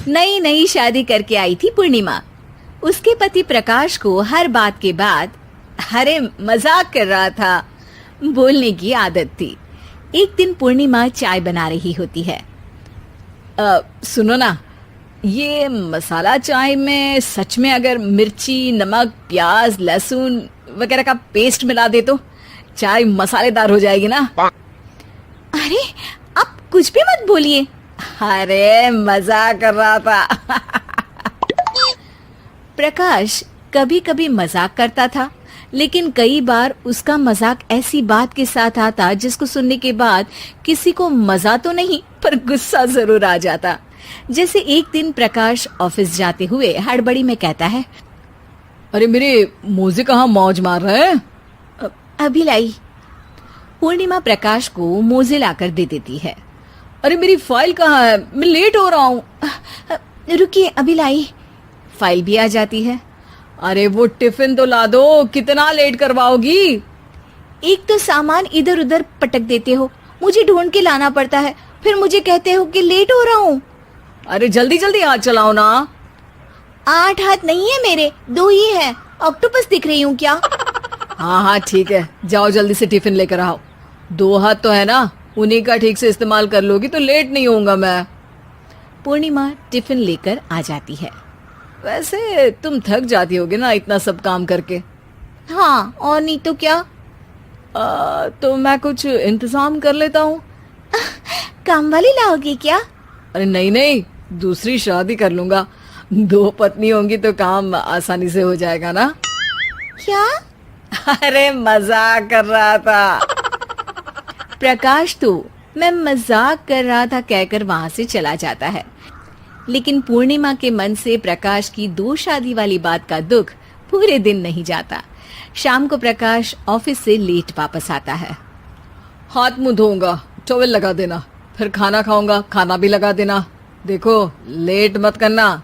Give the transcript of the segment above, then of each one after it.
नई नई शादी करके आई थी पूर्णिमा। उसके पति प्रकाश को हर बात के बाद अरे मजाक कर रहा था बोलने की आदत थी। एक दिन पूर्णिमा चाय बना रही होती है। सुनो ना, ये मसाला चाय में सच में अगर मिर्ची, नमक, प्याज, लहसुन वगैरह का पेस्ट मिला दे तो चाय मसालेदार हो जाएगी ना। अरे आप कुछ भी मत बोलिए। अरे मजाक कर रहा था। प्रकाश कभी कभी मजाक करता था, लेकिन कई बार उसका मजाक ऐसी बात के साथ आता जिसको सुनने के बाद किसी को मजा तो नहीं पर गुस्सा जरूर आ जाता। जैसे एक दिन प्रकाश ऑफिस जाते हुए हड़बड़ी में कहता है, अरे मेरे मोजे कहाँ मौज मार रहे हैं? अभी लाई। पूर्णिमा प्रकाश को मोजे लाकर दे देती है। अरे मेरी फाइल कहाँ है? मैं लेट हो रहा हूँ। रुकिए अभी लाई। फाइल भी आ जाती है। अरे वो टिफिन तो ला दो, कितना लेट करवाओगी? एक तो सामान इधर उधर पटक देते हो, मुझे ढूंढ के लाना पड़ता है, फिर मुझे कहते हो कि लेट हो रहा हूँ। अरे जल्दी जल्दी हाथ चलाओ ना। 8 हाथ नहीं है मेरे, 2 ही है। ऑक्टोपस दिख रही हूँ क्या? हाँ हाँ ठीक है, जाओ जल्दी से टिफिन लेकर आओ। 2 हाथ तो है ना, उन्हीं का ठीक से इस्तेमाल कर लोगी तो लेट नहीं होऊंगा मैं। पूर्णिमा टिफिन लेकर आ जाती है। वैसे तुम थक जाती होगी ना इतना सब काम करके। हाँ और नहीं तो क्या। तो मैं कुछ इंतजाम कर लेता हूँ। काम वाली लाओगी क्या? अरे नहीं नहीं, दूसरी शादी कर लूंगा। 2 पत्नी होंगी तो काम आसानी से हो जाएगा ना। क्या? अरे मजाक कर रहा था। प्रकाश तो मैं मजाक कर रहा था कहकर वहां से चला जाता है। लेकिन पूर्णिमा के मन से प्रकाश की 2 शादी वाली बात का दुख पूरे दिन नहीं जाता। शाम को प्रकाश ऑफिस से लेट वापस आता है। हाथ मुंह धोऊंगा, टॉवल लगा देना, फिर खाना खाऊंगा, खाना भी लगा देना। देखो लेट मत करना।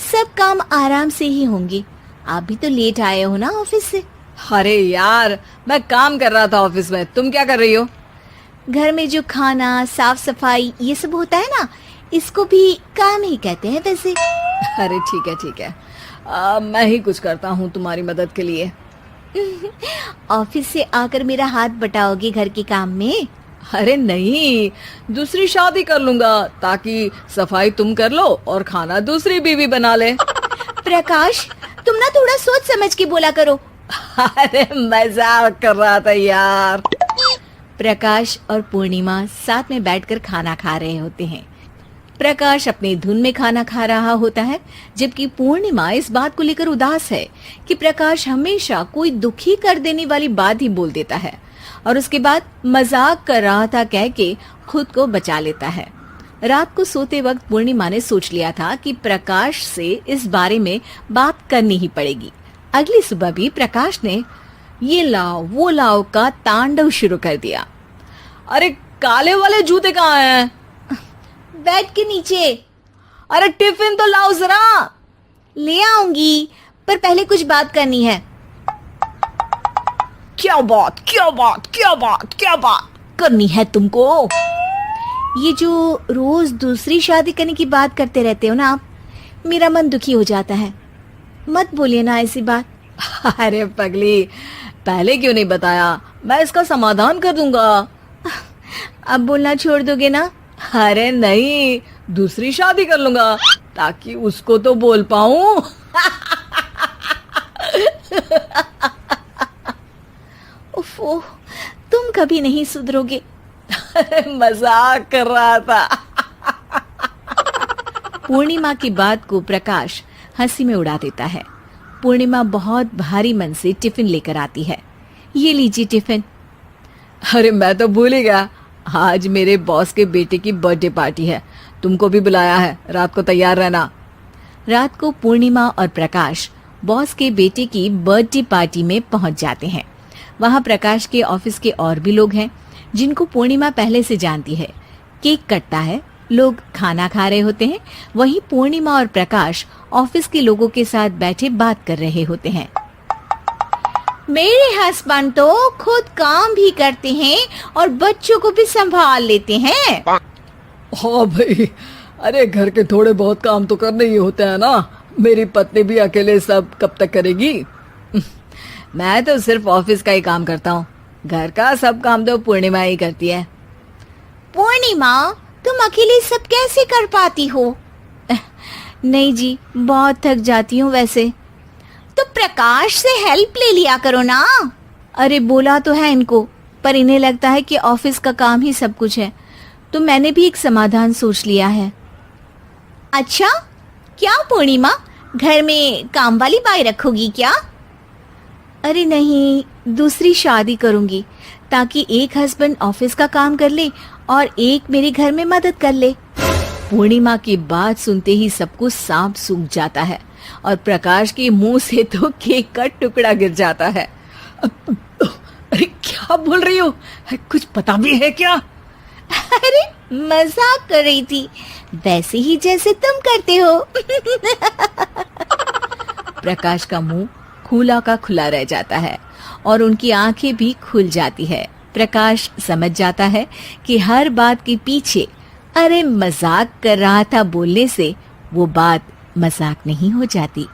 सब काम आराम से ही होंगे। आप भी तो लेट आए हो ना ऑफिस से। अरे यार मैं काम कर रहा था ऑफिस में, तुम क्या कर रही हो? घर में जो खाना, साफ सफाई ये सब होता है ना, इसको भी काम ही कहते हैं वैसे। अरे ठीक है, मैं ही कुछ करता हूँ तुम्हारी मदद के लिए। ऑफिस से आकर मेरा हाथ बटाओगे घर के काम में? अरे नहीं, दूसरी शादी कर लूंगा ताकि सफाई तुम कर लो और खाना दूसरी बीवी बना ले। प्रकाश तुम ना थोड़ा सोच समझ के बोला करो। अरे मजाक कर रहा था यार। प्रकाश और पूर्णिमा साथ में बैठकर खाना खा रहे होते हैं। प्रकाश अपनी धुन में खाना खा रहा होता है, जबकि पूर्णिमा इस बात को लेकर उदास है कि प्रकाश हमेशा कोई दुखी कर देने वाली बात ही बोल देता है और उसके बाद मजाक कर रहा था कह के खुद को बचा लेता है। रात को सोते वक्त पूर्णिमा ने सोच लिया था कि प्रकाश से इस बारे में बात करनी ही पड़ेगी। अगली सुबह भी प्रकाश ने ये लाओ वो लाओ का तांडव शुरू कर दिया। अरे काले वाले जूते कहाँ हैं? बेड के नीचे। अरे टिफिन तो लाओ जरा। ले आऊंगी, पर पहले कुछ बात करनी है। क्या बात करनी है तुमको? ये जो रोज दूसरी शादी करने की बात करते रहते हो ना आप, मेरा मन दुखी हो जाता है। मत बोलिए ना ऐसी बात। अरे पगली, पहले क्यों नहीं बताया? मैं इसका समाधान कर दूंगा। अब बोलना छोड़ दोगे ना? अरे नहीं, दूसरी शादी कर लूंगा ताकि उसको तो बोल पाऊं। उफ़, तुम कभी नहीं सुधरोगे। मजाक कर रहा था। पूर्णिमा की बात को प्रकाश हंसी में उड़ा देता है। पूर्णिमा बहुत भारी मन से टिफिन लेकर आती है। ये लीजिए टिफिन। अरे मैं तो भूल ही गया, आज मेरे बॉस के बेटे की बर्थडे पार्टी है, तुमको भी बुलाया है, रात को तैयार रहना। रात को पूर्णिमा और प्रकाश बॉस के बेटे की बर्थडे पार्टी में पहुंच जाते हैं। वहां प्रकाश के ऑफिस के और भी लोग हैं जिनको पूर्णिमा पहले से जानती है। केक कटता है, लोग खाना खा रहे होते हैं। वहीं पूर्णिमा और प्रकाश ऑफिस के लोगों के साथ बैठे बात कर रहे होते हैं। मेरे हस्बैंड तो खुद काम भी करते हैं और बच्चों को भी संभाल लेते हैं। हाँ भाई, अरे घर के थोड़े बहुत काम तो करने ही होते हैं ना, मेरी पत्नी भी अकेले सब कब तक करेगी। मैं तो सिर्फ ऑफिस का ही काम करता हूँ, घर का सब काम तो पूर्णिमा ही करती है। पूर्णिमा, तुम अकेले सब कैसे कर पाती हो? नहीं जी, बहुत थक जाती हूँ वैसे। तो प्रकाश से हेल्प ले लिया करो ना। अरे बोला तो है इनको, पर इन्हें लगता है कि ऑफिस का काम ही सब कुछ है, तो मैंने भी एक समाधान सोच लिया है। अच्छा, क्या पूर्णिमा, घर में काम वाली बाई रखोगी क्या? अरे नहीं, दूसरी शादी करूंगी ताकि एक हस्बैंड ऑफिस का काम कर ले और एक मेरे घर में मदद कर ले। पूर्णिमा की बात सुनते ही सबको सांप सूख जाता है और प्रकाश के मुंह से तो केक का टुकड़ा गिर जाता है। अरे क्या बोल रही हो, कुछ पता भी है क्या? अरे मजाक कर रही थी, वैसे ही जैसे तुम करते हो। प्रकाश का मुंह खुला का खुला रह जाता है और उनकी आंखें भी खुल जाती है। प्रकाश समझ जाता है कि हर बात के पीछे अरे मजाक कर रहा था बोलने से वो बात मजाक नहीं हो जाती।